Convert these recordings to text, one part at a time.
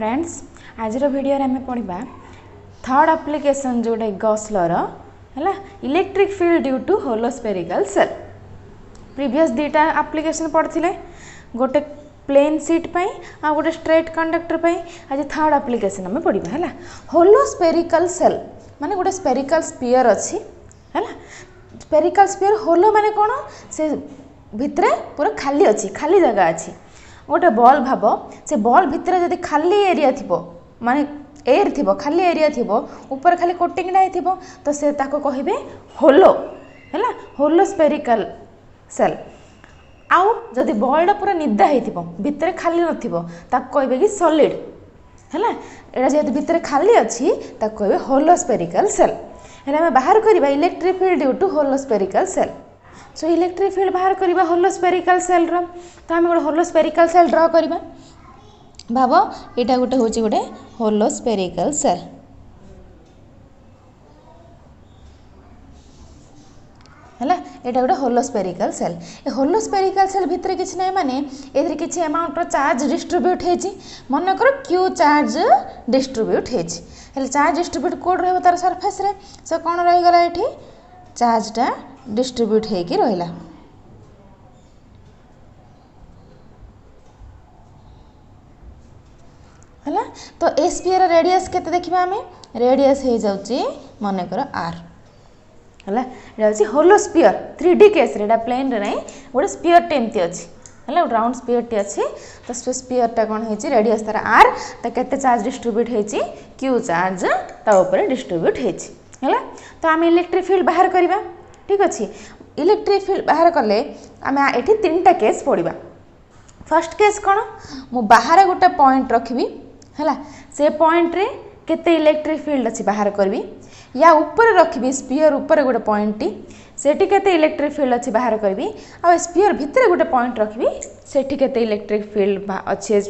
Friends आज video रे हमें पढ़ा थर्ड एप्लिकेशन जोटा गॉस लॉ है electric field due to hollow spherical shell. Previous दुटा एप्लिकेशन पढ़ते गोटे प्लेन सीट पाई आ गोटे स्ट्रेट कंडक्टर पाई आज थर्ड एप्लिकेशन हमें पढ़ा है होलो स्फेरिकल सेल माने गोटे स्फेरिकल स्फीयर अच्छी है स्फेरिकल स्फीयर होलो माने कौन से भितरे पूरा खाली अच्छी खाली जगह अच्छी गोटे बॉल भाव से बॉल भितर जदि खाली एरिया थी माने एयर थी खाली एरिया थी ऊपर खाली कोटिंग थी तो से ताको कहिबे होलो है होलो स्फेरिकल सेल। आउ जदि बॉलटा पूरा निदा हो भितर खाली नथिबो ताको कहिबे कि सॉलिड है एटा जेहेतु भितर खाली अच्छी ताको कहिबे होलो स्फेरिकल सेल। हेले हमें बाहर करबा electric field due to hollow spherical shell. So electric field बाहर करबा होलो स्फेरिकल सेल रो तो हम गोटे होलो स्फेरिकल सेल ड्रा करबा भाव एटा गोटे होची गोटे होलो स्फेरिकल सेल है एटा गोटे होलो स्फेरिकल सेल। ए होलो स्फेरिकल सेल भितर किछि नै माने एथि किछि अमाउंट रो चार्ज डिस्ट्रीब्यूट हेछि मन कर क्यू चार्ज डिस्ट्रीब्यूट हेछि हेले चार्ज डिस्ट्रीब्यूट कोड रहबो तार सरफेस रे सो कोन रहि गला एठी चार्जटा डिस्ट्रीब्यूट हेकि रहिला है तो ए स्फीयर रेडियस केते देखिबा हमें रेडियस हे जाउची माने कर आर है जाउची होलो स्फीयर 3D केस रे एटा प्लेन रे नै गोटे स्फीयर टे एमती अछि है राउंड स्फीयर टे अछि तो स्फीयर टा कोन हेची रेडियस तार आर तो केते चार्ज डिस्ट्रीब्यूट हेची क्यू चार्ज ता ऊपर डिस्ट्रीब्यूट हेची है तो हम इलेक्ट्रिक फील्ड बाहर करबा ठीक अच्छे। इलेक्ट्रिक फील्ड बाहर कले आम ये तीन टा केस पढ़ा। फर्स्ट केस कौन मु बाहर गोटे पॉइंट रखी है से पॉइंट रे केते इलेक्ट्रिक फील्ड अच्छी बाहर करी या ऊपर रखी स्पीयर ऊपर गोटे पॉइंट टी सेठी केते इलेक्ट्रिक फील्ड अच्छी बाहर करी आ स्पीयर भितर गोटे पॉइंट रखी सेठी केते इलेक्ट्रिक फील्ड अच्छे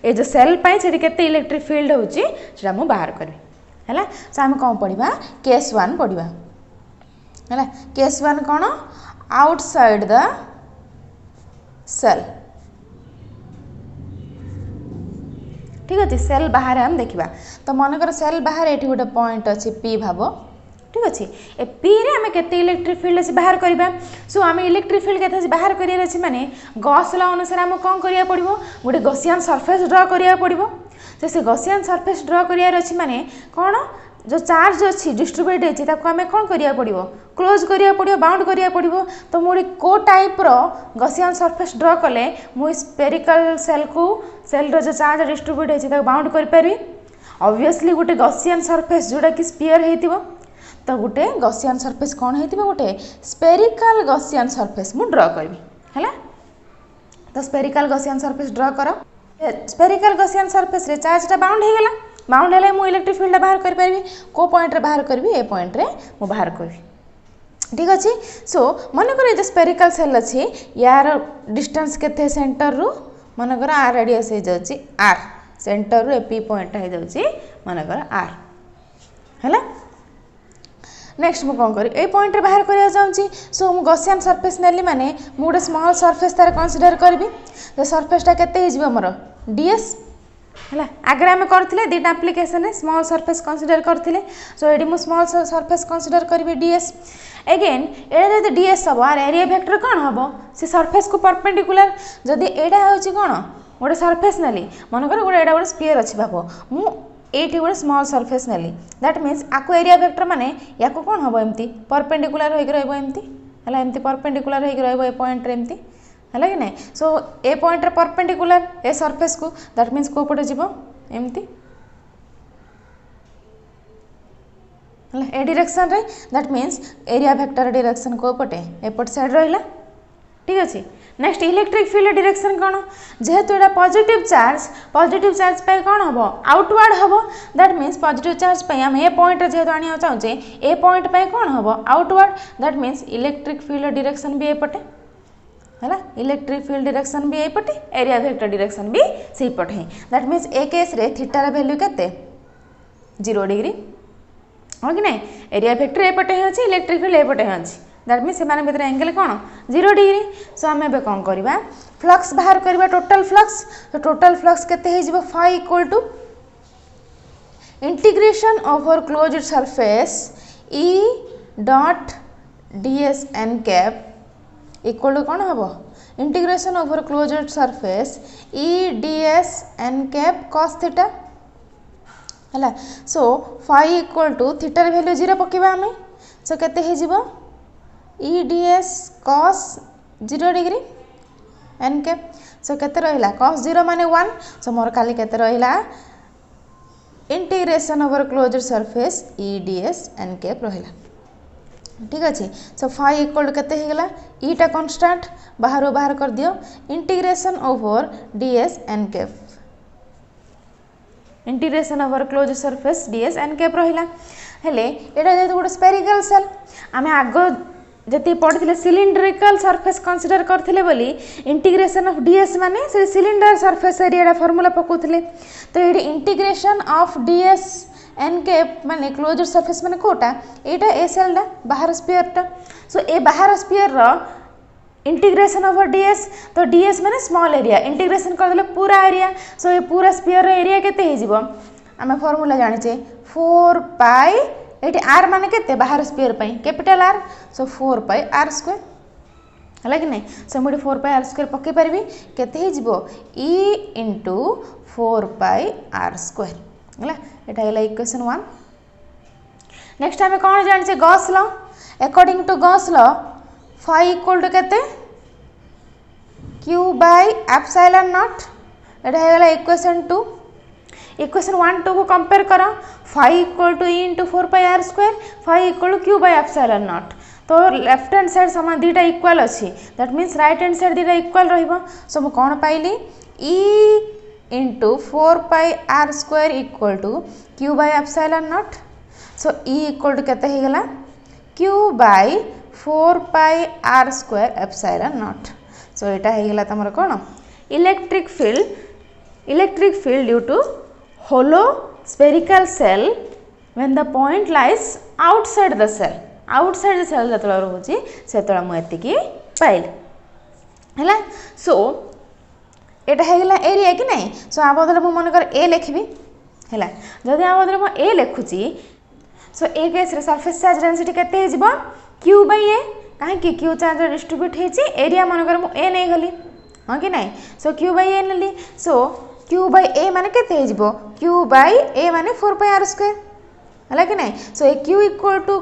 ए जो सेल पाई सेठी केते इलेक्ट्रिक फील्ड होची सेटा मु बाहर करी है सो आम कौन पढ़ा केस 1 पढ़ा है केस 1 कौन आउटसाइड द सेल ठीक अच्छे सेल बाहर हम देखा तो मनकर सेल बाहर ये गोटे पॉइंट अच्छी पी भाव ठीक अच्छे ए पी रे आम केते इलेक्ट्रिक फील्ड अच्छी बाहर करबा सो आम इलेक्ट्रिक फील्ड केते बाहर करियर अछि माने गॉस लॉ अनुसार आम कौन करिया पड़िबो गोटे गॉसियन सरफेस ड्रा करिया पड़िबो से गॉसियन सरफेस ड्रा करियर अछि माने कौन जो चार्ज अच्छी डिस्ट्रीब्यूट होती आम कौन करिया पड़िबो क्लोज करिया पड़िबो बाउंड करिया पड़िबो तो मुझे को टाइप रो गॉसियन सरफेस ड्रा कले मु स्फेरिकल सेल को सेल रो जो चार्ज डिस्ट्रीब्यूट होती बाउंड कर पारि ऑब्वियसली गोटे गॉसियन सरफेस जोटा कि स्फीयर हेतिबो तो गोटे गॉसियन सरफेस कौन हेतिबो गोटे स्फेरिकल गॉसियन सरफेस मु ड्रा करबी हैला तो स्फेरिकल गॉसियन सरफेस ड्रा करो स्फेरिकल गॉसियन सरफेस रे चार्जटा बाउंड हे गेला बाउंड हेले मु इलेक्ट्रिक फील्ड बाहर कर पारि को पॉइंट रे बाहर करबी ए पॉइंट रे मु बाहर करबी ठीक अच्छे। सो मनकर जो स्फेरिकल सेल अच्छी यार डिस्टेंस केते सेंटर रु मनकर आर रेडियस हो जाउची आर सेंटर रु ए पी पॉइंट हो जाउची मनकर आर हैला नेक्स्ट मु कौन करी ए पॉइंट रे बाहर करिया चाहूची सो मु गॉसियन सरफेस नेली माने मु गोटे स्मॉल सरफेस तार कंसीडर करबी तो सरफेसटा केते हो जिवो मोर डीएस है आगे आम करते दुटा एप्लिकेशन स्मॉल सरफेस कंसीडर करते सो ये स्मॉल सरफेस कंसीडर करी डीएस एगेन ये डीएस हम आर एरिया वेक्टर कौन हम से सरफेस को परपेंडिकुलर जदि यहाँ हूँ कौन गोटे सरफेस नेली मनकर गोटे गोटे स्पीयर अच्छी भाव मुझे गोटे स्मॉल सरफेस नेली दैट मीन्स आपको एरिया वेक्टर माने या कौन हम एमती परपेंडिकुलर होकर रमती है एमती परपेंडिकुलर होकर रे पॉइंट रे एमती है कि नहीं सो ए पॉइंट रे परपेंडिकुलर ए सरफेस को दैट मीन्स को पटे जीवो एमती ए डायरेक्शन रे that means area vector direction को पटे एपट साइड रहिला ठीक अच्छे। नेक्स्ट इलेक्ट्रिक फील्ड डायरेक्शन कौन जेहेतु एटा पॉजिटिव चार्ज पे कौन हम आउटवर्ड हम दैट मीन्स पॉजिटिव चार्ज पे हम ए पॉइंट जेहेतु आनिया चाहूचे ए पॉइंट पे कौन हम outward that means electric field direction भी एपटे है इलेक्ट्रिक फील्ड डायरेक्शन भी यही पटे एरिया वेक्टर डायरेक्शन भी सही पटे दैट मीन्स ए केस रे थीटा वैल्यू केते 0 डिग्री हाँ कि नहीं एरिया वेक्टर ए पटे अच्छी इलेक्ट्रिक फील्ड ए पटे अच्छी दैट मीन्स से भर एंगल कौन 0 डिग्री सो आम ए कौन करवा फ्लक्स बाहर करवा टोटल फ्लक्स तो टोटल फ्लक्स केते हो phi equal to integration over closed surface E dot ds n cap equal to कौन हम integration over closed surface E ds n कैप cos थीटा है। सो फाई इक्वल टू थीटार value 0 पकेबा आमे सो केते हे जिवो E ds cos 0 degree n cap so केते रहिला cos 0 माने 1 सो मोर खाली केते रहिला integration over closed surface E ds n cap रहिला ठीक अच्छे। सो फाई इक्वल टू केते हेगला ईटा कांस्टेंट बाहर कर दियो integration over ds n cap integration over close surface ds n cap रहिला हेले एटा जेतु गोटे स्पेरिकल सेल आमे आगो जति पढ़िथिले सिलिंड्रिकल सरफेस कंसीडर करथिले बोली इंटीग्रेशन ऑफ ds माने से सिलिंडर सरफेस एरिया फार्मूला पकोथिले तो एडी integration of ds n cap माने क्लोज्ड सरफेस माने कोटा एटा ए सेल दा बाहर स्फीयर टा सो ए बाहर स्फीयर रो इंटीग्रेशन ओवर ds तो ds माने स्मॉल एरिया इंटीग्रेशन कर देले पूरा एरिया सो ये पूरा स्फीयर रो एरिया केते हे जिवो आमे फार्मूला जानिचे 4 पाई एटी r माने केते बाहर स्फीयर पई कैपिटल R सो 4 पाई r स्क्वायर हला कि नहीं सो मुडी 4 पाई r स्क्वायर पके परबी केते हे जिवो E * 4 पाई r स्क्वायर हला एटा हला इक्वेशन 1। नेक्स्ट आमे कोन जानिचे Gauss law according to Gauss law phi equal to केते q बाय एप्सिलॉन नॉट एटा हेगला इक्वेशन 2 इक्वेशन 1 2 को कंपेयर करा phi equal to E * 4 pi r square phi equal to q by epsilon naught तो left hand side समान दीटा इक्वल अछि that means right hand side दीटा इक्वल रहइबो सो म कोन पाइली E * 4 pi r square equal to q by epsilon naught so E equal to केते हेगला q by 4 pi r square epsilon naught so एटा हेगला तमर कोन electric field due to hollow spherical cell when the point lies outside the cell जतला रहउची सेतला मु एतिकी pile हैला सो एटा हेगला area कि नहीं सो आ बदले मु मन कर ए लिखबी हैला जदि आ बदले मु ए लिखुची सो ए केस रे सरफेस चार्ज डेंसिटी केते हे जिवो q बाय a काहे कि q चार्ज डिस्ट्रीब्यूट हेची एरिया मन कर मु ए नै गली हां कि नहीं सो q बाय a नली सो q बाय a माने केते हे जिवो q बाय a माने 4 पाई r स्क्वायर हला कि नहीं सो ए q equal to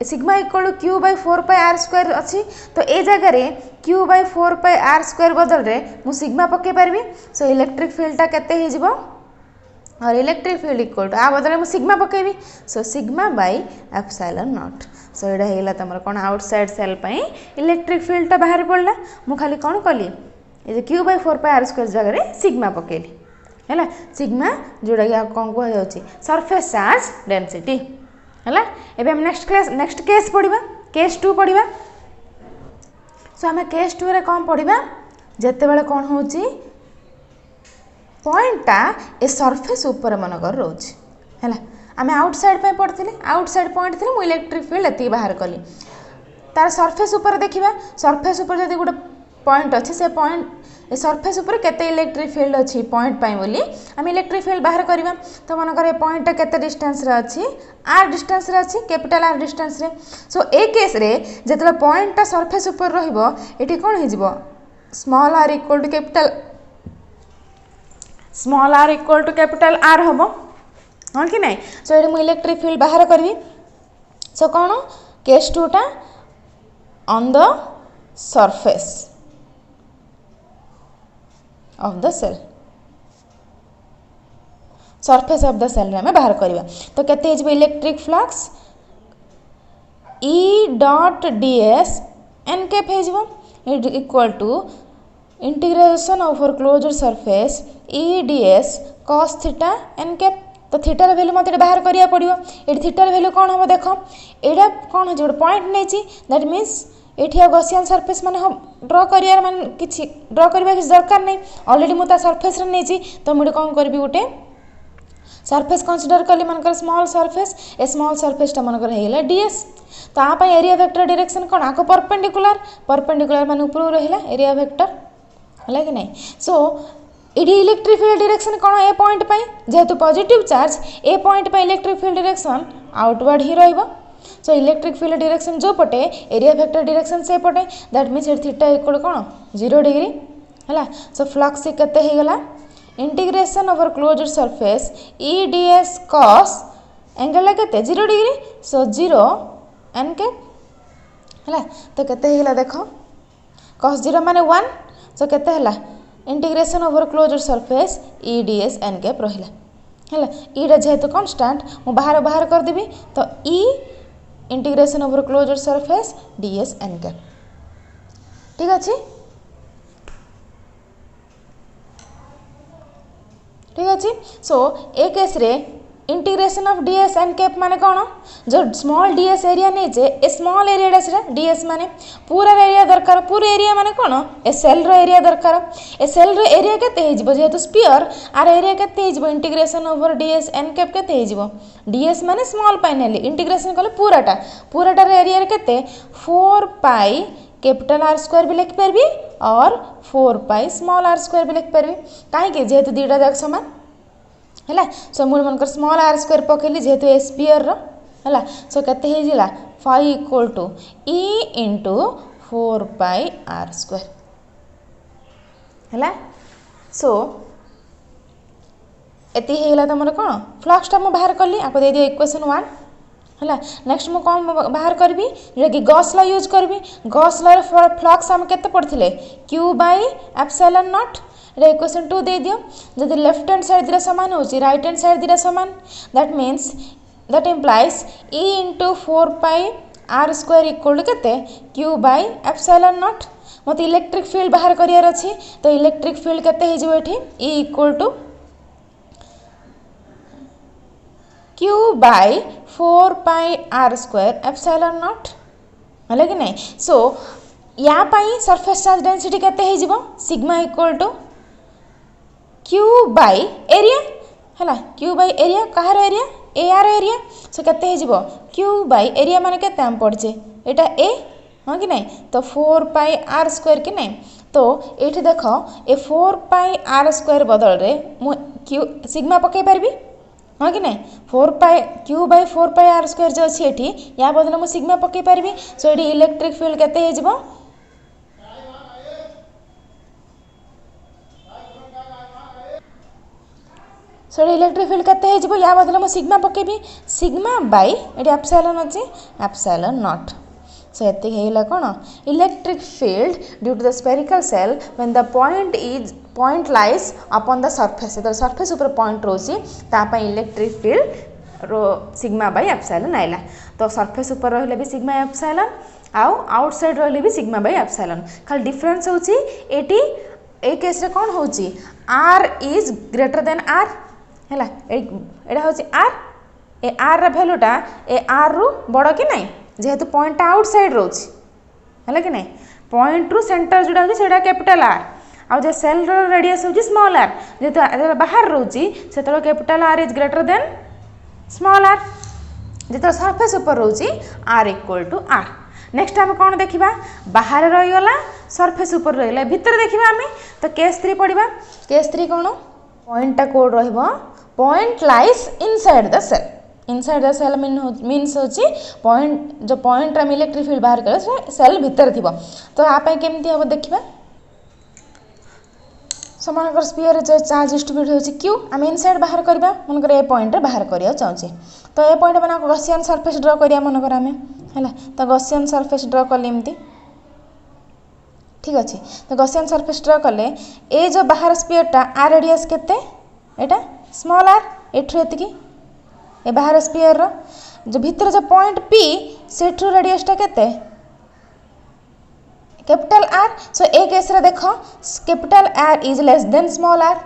sigma equal to q by 4 pi r square अछि तो ए जगह रे q by 4 pi r square बदल रे मु सिग्मा पके परबी सो इलेक्ट्रिक फील्ड ता केते हे जिवो और इलेक्ट्रिक फील्ड इक्वल टू आ बदले मु सिग्मा पकेबी so sigma by epsilon naught so एडा हेला तमर कोन आउटसाइड सेल पई इलेक्ट्रिक फील्ड ता बाहर पड़ला मु खाली कोन कली ए जे q by 4 pi r square जगह रे सिग्मा पकेली हैला सिग्मा जोड़ा कि कौन कह जाउची सरफेस चार्ज डेंसिटी हैला एबे हम नेक्स्ट केस पढ़िबा केस 2 पढ़िबा सो हमें केस 2 रे कोन पढ़िबा जते बेले कोन होउची पॉइंट ता ए सरफेस ऊपर मन कर रोची हैला हमें आउटसाइड पे पढ़थिले आउटसाइड पॉइंट थिले मु इलेक्ट्रिक फील्ड एति बाहर कली तार सरफेस ऊपर देखिबा सरफेस ऊपर जदी गुटे पॉइंट अछि से पॉइंट ए सरफेस ऊपर केते इलेक्ट्रिक फील्ड अछि पॉइंट पाई बोली हम इलेक्ट्रिक फील्ड बाहर करबा तो मन करे पॉइंट ता केते डिस्टेंस रे अछि r डिस्टेंस रे अछि कैपिटल R डिस्टेंस रे सो ए केस रे जेतला पॉइंट ता सरफेस ऊपर रहिबो एठी कोन हे जिवो small r equal to capital R हबो हां कि नहीं सो एठी मु इलेक्ट्रिक फील्ड बाहर करबी सो कोन केस 2 टा on the surface of the cell surface of the cell रे हमें बाहर करबा तो केते हे जे electric flux E dot ds n cap हे जेबो equal to integration over closed surface E ds cos theta n cap तो थीटा रे वैल्यू मते बाहर करिया पड़ियो ए थीटा रे वैल्यू कोन हो देखो एडा कोन हो जे पॉइंट नेची दैट मींस एठी गॉसियन सरफेस माने हम ड्रा करियार मान किछि ड्रा करबा किछि दरकार नै ऑलरेडी मु ता सरफेस रे नेची तो मुडे कोन करबी गुटे सरफेस कंसीडर कली मनकर स्मॉल सरफेस ए स्मॉल सरफेस ता मनकर हेला ds तो आ पय एरिया वेक्टर डायरेक्शन कोन आको परपेंडिकुलर माने ऊपर रहिला एरिया वेक्टर हला कि नै सो ये इलेक्ट्रिक फील्ड डायरेक्शन कौन ए पॉइंट पाई जेहेतु पॉजिटिव चार्ज ए पॉइंट पाई इलेक्ट्रिक फील्ड डायरेक्शन आउटवर्ड ही रहिबो सो इलेक्ट्रिक फील्ड डायरेक्शन जो पटे एरिया वेक्टर डायरेक्शन से पटे दैट मीन्स थीटा इक्वल कौन 0 डिग्री है सो फ्लक्स केते हे गला integration over closed surface E D S cos angle केते 0 डिग्री सो 0 एन के है तो केते हे गला देखो cos 0 माने 1 सो केते हला integration over closed surface E D S N cap रहा है ईटा जेहेतु कन्स्टाट मु बाहर कर देबी तो ई integration over closed surface d S N cap ठीक अच्छे ठीक अच्छे सो ए केस रे integration of ds N cap माने कौन जो स्मॉल डीएस एरिया नहीं चे ए स्मॉल एरिया से डीएस माने पूरा एरिया दरकार पूरा एरिया माने कौन ए सेल रो एरिया दरकार ए सेल रो एरिया केते हे जिवो जेहेतु स्फीयर आर एरिया केते हे जिवो integration over DS N cap केते हे जिवो डीएस माने स्मॉल फाइनली इंटीग्रेशन कले पूराटा रे एरिया केते 4 पाई कैपिटल आर स्क्वायर भी लिख परबी और 4 पाई स्मॉल आर स्क्वायर भी लिख परबी काहे के जेहेतु दीटा जाक समान है सो मुझे मनकर स्मॉल आर स्क्वायर पकेली जेहेतु ए स्पीयर है सो केते हे जिला 5 equal to E into 4 pi are square है सो एति हेला तुम कौन फ्लक्सटा मुझे बाहर कली आपको दे दियो इक्वेशन 1 है नेक्स्ट मुझे कौन बाहर करी जो कि गॉस लॉ यूज करी गॉस लॉ फ्लक्स आम केते पढ़थिले q by epsilon naught equation 2 दे दियो जदि लेफ्ट हैंड साइड दिरा समान होची राइट हैंड साइड दिरा समान that means that implies E into 4 pi are square equal to केते क्यू बाई एप्सिलॉन नॉट मत इलेक्ट्रिक फील्ड बाहर करियार अछि तो इलेक्ट्रिक फील्ड केते हे जिवो एठी E equal to Q by 4 pi are square epsilon naught है कि नहीं सो या पाई सरफेस चार्ज डेंसिटी केते हे जिवो sigma equal to Q by area है क्यू बाई एरिया कहार एरिया ए आर एरिया सो केते हे जिवो क्यू बाई एरिया माने केते हम पड़चे एटा ए हाँ कि नहीं तो 4 पाई आर स्क्वायर कि नहीं तो ये देख ए 4 पाई आर स्क्वायर बदल रे मु क्यू सिग्मा पकई पारबी हाँ कि नहीं 4 pi q by 4 pi are square जो अच्छी एठी या बदले मु सिग्मा पकई पारबी सो एठी इलेक्ट्रिक फील्ड केते हे जिवो सो इलेक्ट्रिक फील्ड केते हे जिवो या बदले मु सिग्मा पकेबी सिग्मा बाई एटी एप्सिलॉन अछि एप्सिलॉन नॉट सो एते हेला कोन electric field due to the spherical shell when the point lies upon the surface the surface ऊपर पॉइंट रोची ता पय इलेक्ट्रिक फील्ड रो सिग्मा बाई एप्सिलॉन आइला तो सरफेस ऊपर रहले भी सिग्मा एप्सिलॉन आउ आउटसाइड रहले भी सिग्मा बाई एप्सिलॉन खाली डिफरेंस होची एटी ए केस रे कोन होची r is greater than r है एटा हूँ आर ए आर भैल्यूटा ए आर रु बड़ कि नहीं जेहेतु पॉइंट आउटसाइड रोच है कि नहीं पॉइंट रु सेंटर जोड़ा होची सेटा कैपिटल आर आ जे सेल रो रेडियस होची स्मॉल आर जेहेतु बाहर रोची सेतलो capital R is greater than small r जेतो सरफेस ऊपर रोची r equal to r next आम कौन देखा बाहर रहीगला सरफेस ऊपर रही भितर देखा आम तो केस 3 पढ़ा केस 3 कौन पॉइंटा कोड रहिबो point lies inside the shell means होची पॉइंट जो पॉइंट हम इलेक्ट्रिक फील्ड बाहर कर सेल भितर थिबो तो आप केमती हम देखा समान स्पीयर जो चार्ज डिस्ट्रीब्यूट होची क्यू आम इनसाइड बाहर करबा मनकर ए पॉइंट रे बाहर करिया चाहूची तो ए पॉइंट बना गॉसियन सरफेस ड्रा करिया मनकर आम है तो गॉसियन सरफेस ड्रा कले एमती ठीक अच्छे तो गॉसियन सरफेस ड्रा कले ए जो बाहर स्पीयरटा आर रेडियस केते एटा स्मॉल आर एठु एतिकी ए बाहर स्पीयर रो जो भीतर जो पॉइंट पी सेठु रेडियसटा केते कैपिटल आर सो ए केस रे देखो capital R is less than small R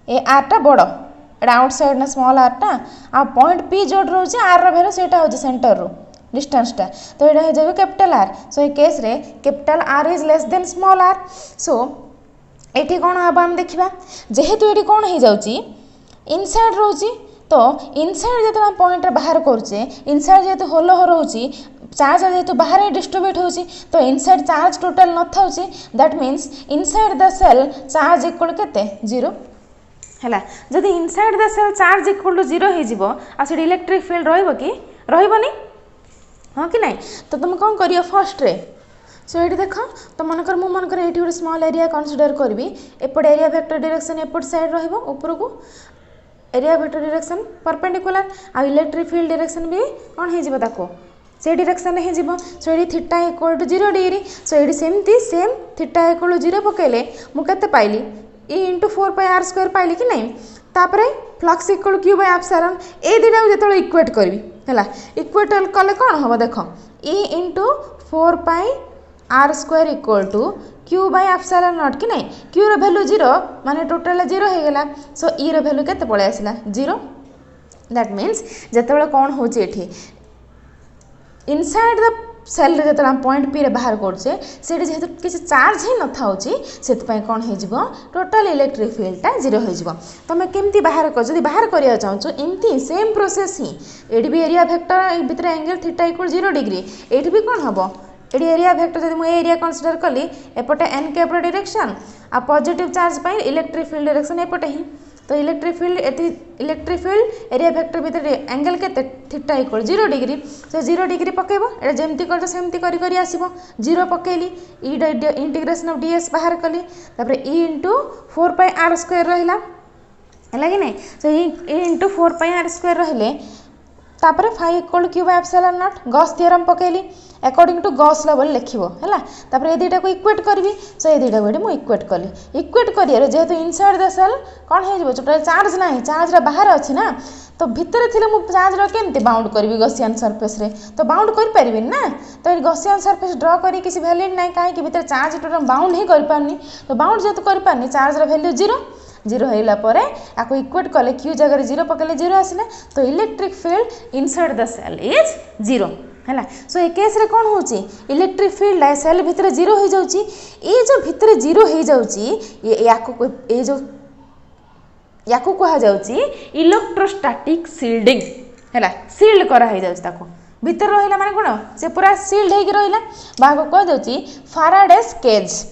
ए आर टा बड़ एटा आउटसाइड ना स्मॉल आर टा आ पॉइंट पी जो रोचे आर रो वैल्यू सेटा होचे सेंटर रो डिस्टेंसटा तो यहाँ हो जाए कैपिटल आर सो ये केस रे capital R is less than small R so ये कौन हम आम देखा जेहेतु ये कौन हो जाऊँगी इनसाइड रोची तो इनसाइड जो पॉइंट बाहर करुचे इनसाइड जेहेतु होल रोचे चार्ज जेहेतु बाहर डिस्ट्रीब्यूट होची तो इनसाइड चार्ज टोटल न थाउची that means inside the shell charge equal केते 0 हैला जदि inside the shell charge equal to 0 हो जिवो आ से इलेक्ट्रिक फील्ड रहइबो कि रहइबोनी हां कि नहीं तो तुम कोन करियो फर्स्ट रे सो ये देख तो मनकर मु मनकर ये गोटे स्मॉल एरिया कंसीडर करी एपट एरिया वेक्टर डायरेक्शन एपट साइड रहिबो ऊपर को एरिया वेक्टर डायरेक्शन परपेंडिकुलर आ इलेक्ट्रिक फील्ड डायरेक्शन भी कौन हो जिवो ताको से डायरेक्शन हो जिवो सो ये theta equal to 0 degree so ये सेमती सेम थीटा इक्वल टू 0 पकेले मु केते पाइली E इंटू 4πr² पाइली कि नहीं तापरे flux equal q by epsilon ए दिटा जेतो इक्वेट करबी हैला इक्वेट कले कौन हम देख E into 4πr² equal to Q by epsilon naught कि नहीं क्यू रो वैल्यू 0 माने टोटल 0 हो गला सो E रो वैल्यू केते पळे आसिला 0 दैट मीन्स जेतेबेले कौन होची एठी इनसाइड द सेल रे हम पॉइंट पी रे बाहर करछे सेठी जेहेतु किसी चार्ज ही न थाउची सेत पय कोन हे जिवो टोटल इलेक्ट्रिक फील्डटा 0 हो जिवो तमे केमती बाहर कर जदी बाहर करिया चाहछो एमती सेम प्रोसेस ही एडी भी एरिया वेक्टर भितर एंगल थीटा इक्वल 0 डिग्री एडी भी कोन हबो एडी एरिया वेक्टर जदी मु एरिया कंसीडर कली एपटे एन कैप रो डायरेक्शन आ पॉजिटिव चार्ज पय इलेक्ट्रिक फील्ड डायरेक्शन एपटे ही तो इलेक्ट्रिक फील्ड एरिया वेक्टर भितर एंगल केते थीटा इक्वल 0 डिग्री से 0 डिग्री पकेबो एटा जेमती करतो सेमती करी करी आसीबो 0 पकेली ई इंटीग्रेशन ऑफ ds बाहर कली तापर e इंटू 4πr² रहिला हैला कि नहीं सो e इंटू 4πr² रहिले तापर phi equal q by epsilon naught Gauss theorem पकेली अकॉर्डिंग टू गॉस लॉ बोल लिखिबो हैला तापर ए दुटा को इक्वेट करबी सो ए दुटा को मु इक्वेट कली इक्वेट करियर जेहेतु इनसाइड द सेल कोन हे जबो टोटल चार्ज नाही चार्ज रा बाहर अछि ना तो भितर थिले मु चार्ज रा केमती बाउंड करबी गॉसियन सरफेस रे तो बाउंड कर परिबिन ना तो गॉसियन सरफेस ड्रा करी किसी वैलिड नाही काहे कि भितर चार्ज टोटल बाउंड ही कर पानी तो बाउंड जेतु कर पानी चार्ज रा वैल्यू 0 होला परे आको इक्वेट कले q जगह 0 पकेले 0 आसिले तो electric field inside the shell is 0 हैला सो ए केस रे कोन होची इलेक्ट्रिक फील्ड है सेल भितर 0 हो जाउची ए जो भितर 0 हो जाउची ए जो याको कहा जाउची इलेक्ट्रोस्टैटिक शील्डिंग हैला शील्ड करा हो जाउची ताको भितर रहिला माने कोन से पूरा शील्ड हे कि रहिला बाको कह जाउची फैराडेस केज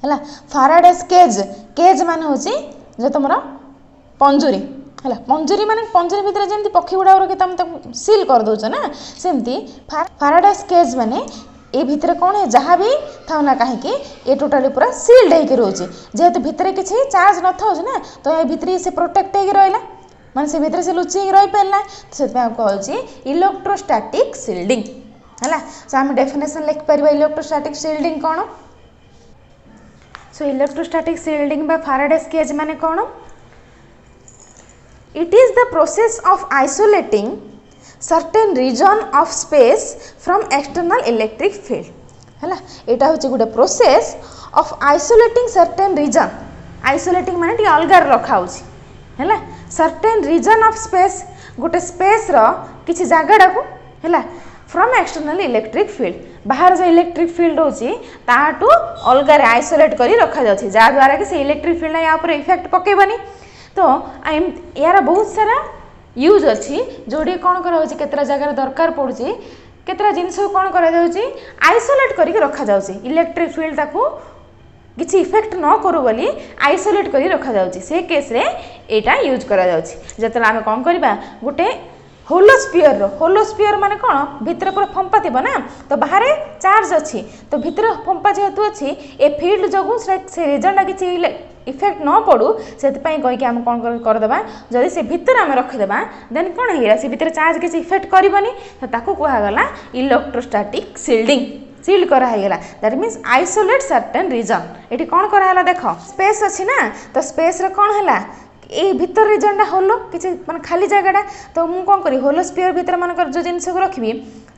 हैला फैराडेस केज माने होची जो तमरा पंजुरी हैला पंजुरी माने पंजुरी भितर जेमती पक्षी गुडा रो के तम सील कर दोछ ना सेमती फैराडेस केज माने ए भितर कौन है जहाँ भी था ना कहीं ये टोटाली पूरा सील्ड होकर रोचे जेहेतु भितर किसी चार्ज न था ना तो ये भितर से प्रोटेक्ट होकर रहा माने से भितर से लुचि रही पारा तो कहूँ इलेक्ट्रोस्टैटिक शील्डिंग है सो आम डेफिनेशन लिखिपर इलेक्ट्रोस्टैटिक शील्डिंग कौन सो इलेक्ट्रोस्टैटिक शील्डिंग बा फैराडेस केज माने कौन it is the process of isolating certain region of space from external electric field हैला एटा होची गुटे process of isolating certain region isolating माने टी अलगा रखा होची हैला certain region of space Gute space रो किछि जागाडा को हैला फ्रॉम एक्सटर्नल इलेक्ट्रिक फील्ड बाहर जो इलेक्ट्रिक फील्ड होची ताटू अलगा रे आइसोलेट करी रखा जाउची जा द्वारा कि से इलेक्ट्रिक फील्ड या ऊपर इफेक्ट पकेबनी तो यार बहुत सारा यूज अच्छी जोड़ी कौन कराउची केतरा जगह दरकार पड़ुची केतरा जिनिस कौन करा जाउची आइसोलेट करके रखा जाउची इलेक्ट्रिक फील्ड ताकू किसी इफेक्ट न करू बोली आइसोलेट करी रखा जाउची से केस रे एटा यूज करा जाउची जतला हम कौन करबा गुटे होलोस्फीयर माने कौन भितर पूरा फंपा थी ना तो बाहर चार्ज अच्छी तो भितर फंपा जेहेतु अच्छी ए फील्ड जो से रिजन किसी इफेक्ट न पड़ू से कहीकि आम कौन करदे जदि से भितर आम रखिदेबा देन कौन है से भितर चार्ज किसी इफेक्ट करबनी तो ताकू कहगला इलेक्ट्रोस्टैटिक शील्डिंग सील्ड कराला that means isolate certain region ये कौन कराला देख स्पेस अच्छी ना तो स्पेस रे कौन है ये भितर रिजनटा होलो किसी माने खाली जगहटा तो मुझे कौन करी होलोस्फीयर भितर मानकर जो जिनस को रखी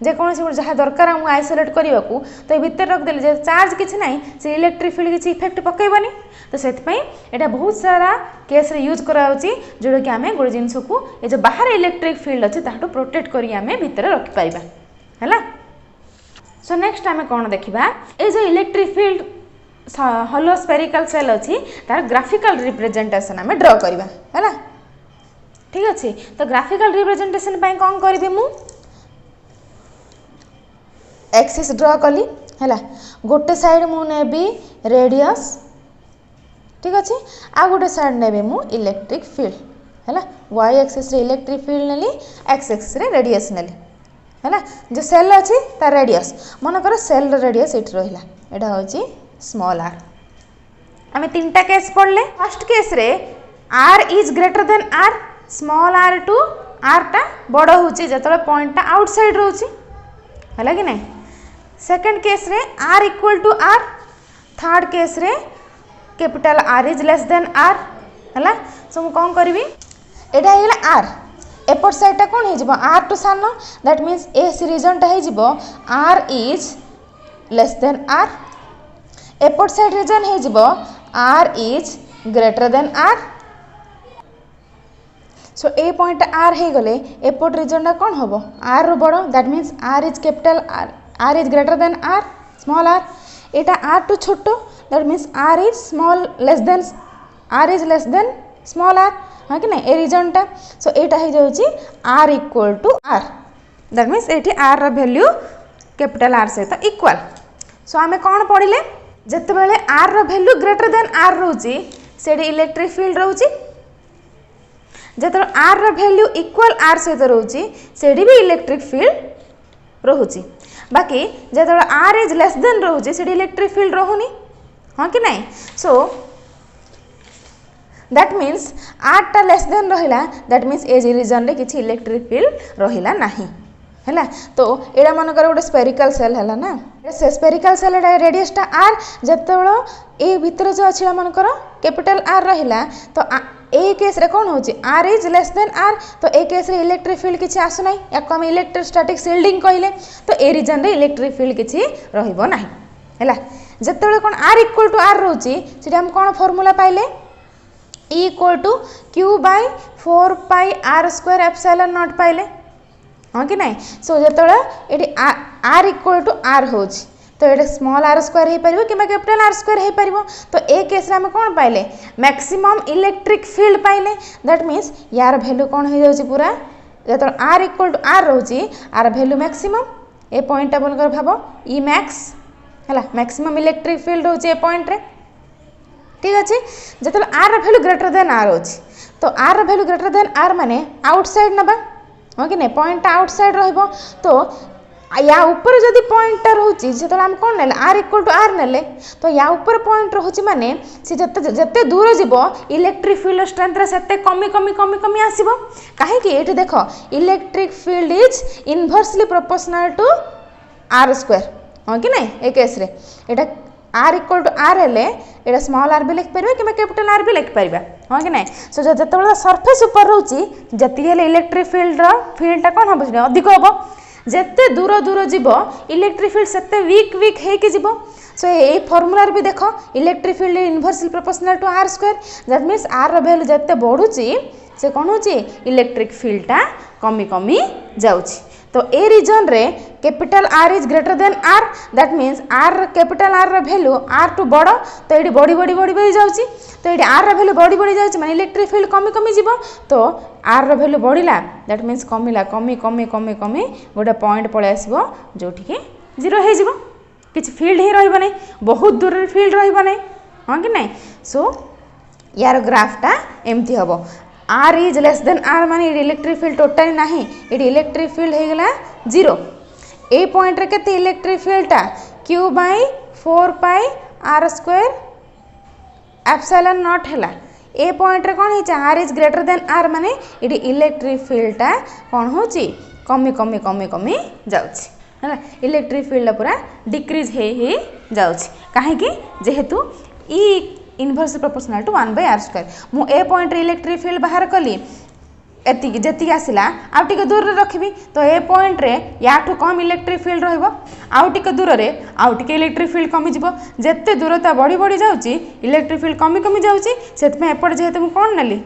जेकोसी जहाँ दरकार मुझे आइसोलेट करने को तो ये भितर रखदेली चार्ज किसी ना से इलेक्ट्रिक फील्ड किसी इफेक्ट पकेबनी तो से यहाँ बहुत सारा केस रे यूज कराउची जोड़ा कि आम गोटे जिनस को ये जो बाहर इलेक्ट्रिक फील्ड अच्छे ताठू प्रोटेक्ट करी आम भितर रखिपार है। सो नेक्स्ट आम कौन देखा ये जो electric field hollow spherical shell अच्छी तार ग्राफिकल रिप्रेजेंटेशन आम ड्र करवा है ठीक अच्छे तो ग्राफिकल रिप्रेजेंटेशन कौन करी मु एक्सिस ड्र कली है गोटे साइड मु नेबी रेडियस ठीक अच्छे आ गोटे साइड नेबी मु इलेक्ट्रिक फील्ड है वाई एक्सिस रे इलेक्ट्रिक फील्ड नेली एक्स एक्सिस रे रेडियस नेली है जो सेल अच्छी तार रेडियस मनकर सेल रेडियस ये रहा यहाँ हूँ स्मॉल आर आम तीनटा केस पढ़ले फर्स्ट केस रे R is greater than are small R टू आर टा बड़ हो जो पॉइंट टा आउटसाइड रोचे है कि नहीं सेकंड केस रे r equal to r third case रे capital R is less than r है सो मु कौन करी एटा है आर एपट साइडटा कौन हो आर टू सान दैट मीन्स ए रिजनटा हो r is less than r एपट साइड रिजन हो r is greater than r so ए पॉइंट आर हो गले एपट रिजनटा कौन हम आर रो बड़ that means r is capital R is greater than are small r एटा आर टू छोट that means r is small less than r is less than small r हाँ कि नहीं ए रिजनटा सो एटा हो जाउची r equal to r that means एठी आर रो वैल्यू कैपिटल आर सहित इक्वल सो आमे कौन पढ़िले जते बेले आर रो वैल्यू ग्रेटर देन आर रोची सेडी इलेक्ट्रिक फील्ड रोची जते आर रो वैल्यू इक्वल आर सहित रोची सेडी भी इलेक्ट्रिक फील्ड रोची बाकी जते आर इज लेस देन रोची सेडी इलेक्ट्रिक फील्ड रोहुनी हाँ कि नहीं सो दैट मीन्स आर टा लेस देन रहिला दैट मीन्स ए रीजन रे किछि इलेक्ट्रिक फील्ड रहिला नाही हैला तो एडा मनकर गोटे स्पेरिकल सेल हैला ना से स्पेरिकल सेल रेडियस टा आर जतबेलो ए भीतर जो अछि मनकर कैपिटल आर रहिला तो ए केस रे कोन होछि r is less than r तो ए केस रे इलेक्ट्रिक फील्ड किछि आसु नाही याको हम इलेक्ट्रोस्टैटिक शील्डिंग कहले तो ए रीजन रे इलेक्ट्रिक फील्ड किछि रहिबो नाही हैला जतबेले कोन आर इक्वल टू आर रोछि सेटा हम कोन फार्मूला पाइले E equal to Q by 4 pi are square epsilon naught पाइले हाँ कि नहीं सो जो ये आर इक्वल टू आर हो तो ये स्मॉल आर स्क्वायर हो पार कि कैपिटल आर स्क्वायर हो पार तो ए केस आम कौन पाइले मैक्सिमम इलेक्ट्रिक फील्ड पाइले दैट मीन्स यार वैल्यू कौन हो जाए पूरा जो आर इक्वल टू आर रोची आर वैल्यू मैक्सिमम ए पॉइंट बोलकर भाव ई मैक्स है मैक्सिमम इलेक्ट्रिक फील्ड हो पॉइंट रे ठीक अच्छे जो r value greater than r अच्छी तो r value greater than are माने आउटसाइड नबा हाँ कि नहीं पॉइंट आउटसाइड रहिबो तो या ऊपर जदि पॉइंट रोचे जो आम कौन ने आर इक्वल टू आर ने तो या ऊपर पॉइंट रोचे माने सी जते दूर जीव इलेक्ट्रिक फील्ड स्ट्रेंथ रे सेते कमी कमी कमी कमी आसीबो काहे कि एठी देखो electric field is inversely proportional to R square हाँ कि नहीं ए केस रे एटा आर इक्वल टू आर हेले एटा स्मॉल आर भी लिख पार कि कैपिटल आर भी लिख पार हाँ कि नहीं सो जो सरफेस ऊपर रोची जी इलेक्ट्रिक फील्डटा कौन हम अधिक हम जिते दूर दूर जीव इलेक्ट्रिक फील्ड से वीक वीक हो सो ये फर्मूला भी देख electric field inversely proportional to R square that means R value जिते बढ़ुची से कौन हो इलेक्ट्रिक फील्डटा कमी कमी जाउची तो ए रीजन रे capital R is greater than R that means R capital R value R टू बड़ तो ये बढ़ी बढ़ी बढ़ी बढ़ी जाउची तो ये आर वैल्यू बढ़ी बढ़ी जाउची माने इलेक्ट्रिक फील्ड कमी कमी जीव तो आर वैल्यू बढ़िला दैट मीन्स कमिला कमी कमी कमी कमी गोटे पॉइंट पळे आसीबो जोठी कि जीरो हो जीवो किछ फील्ड ही रहइबो नै बहुत दूर फील्ड रहइबो नै हां कि नै सो यार ग्राफटा एमती हबो R is less than are माने इलेक्ट्रिक फील्ड टोटली नाही ये इलेक्ट्रिक फील्ड हो गला जीरो ए पॉइंट रे केते इलेक्ट्रिक फील्डटा q by 4 pi are square epsilon naught हैला ए पॉइंट रे कोन हिचा r is greater than are माने ये इलेक्ट्रिक फील्डटा कोन होची कमी कमी कमी कमी जाउची हैला इलेक्ट्रिक फील्ड पूरा डिक्रीज हे जाउची काहे कि जेहेतु E inverse proportional to 1 by R square मु ए पॉइंट रे इलेक्ट्रिक फील्ड बाहर कली एति जति आसिला आउ टिके दूर रे रखबी तो ए पॉइंट रे याठू कम इलेक्ट्रिक फील्ड रहइबो आउ टिके दूर रे आउ टिके इलेक्ट्रिक फील्ड कमी जिवो जत्ते दूरता बढ़ी बढ़ी जाउची इलेक्ट्रिक फील्ड कमी कमी जाउची सेतमे एपट जेहेतु मु कोन नेली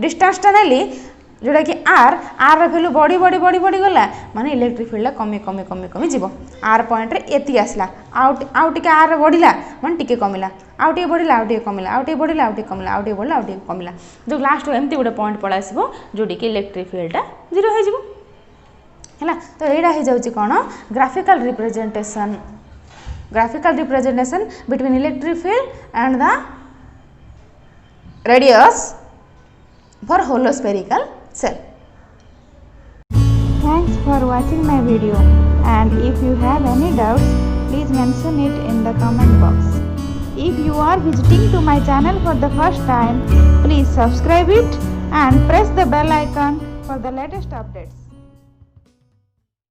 डिस्टेंस टा नेली जोड़ा कि आर वैल्यू बढ़ी बढ़ी बढ़ी बढ़ी गला माने इलेक्ट्रिक फील्ड कमी कमी कमी कमी जीव आर पॉइंट रे एति आसला आउ टिके आर बढ़िला माने टिके कमिला आउ टिके बढ़िला आउ टिके कमिला आउ टिके बढ़िला आउ टिके कमिला आउ टिके बढ़िला आउ टिके कमिला जो लास्ट एमती गोटे पॉइंट पळा आसीबो जोडी कि इलेक्ट्रिक फील्डटा जीरो हो जीवो है तो यहाँ हो जाऊँ कौन graphical representation between electric field and the radius for holospherical cell. Thanks for watching my video, and if you have any doubts, please mention it in the comment box. If you are visiting to my channel for the first time, please subscribe it and press the bell icon for the latest updates.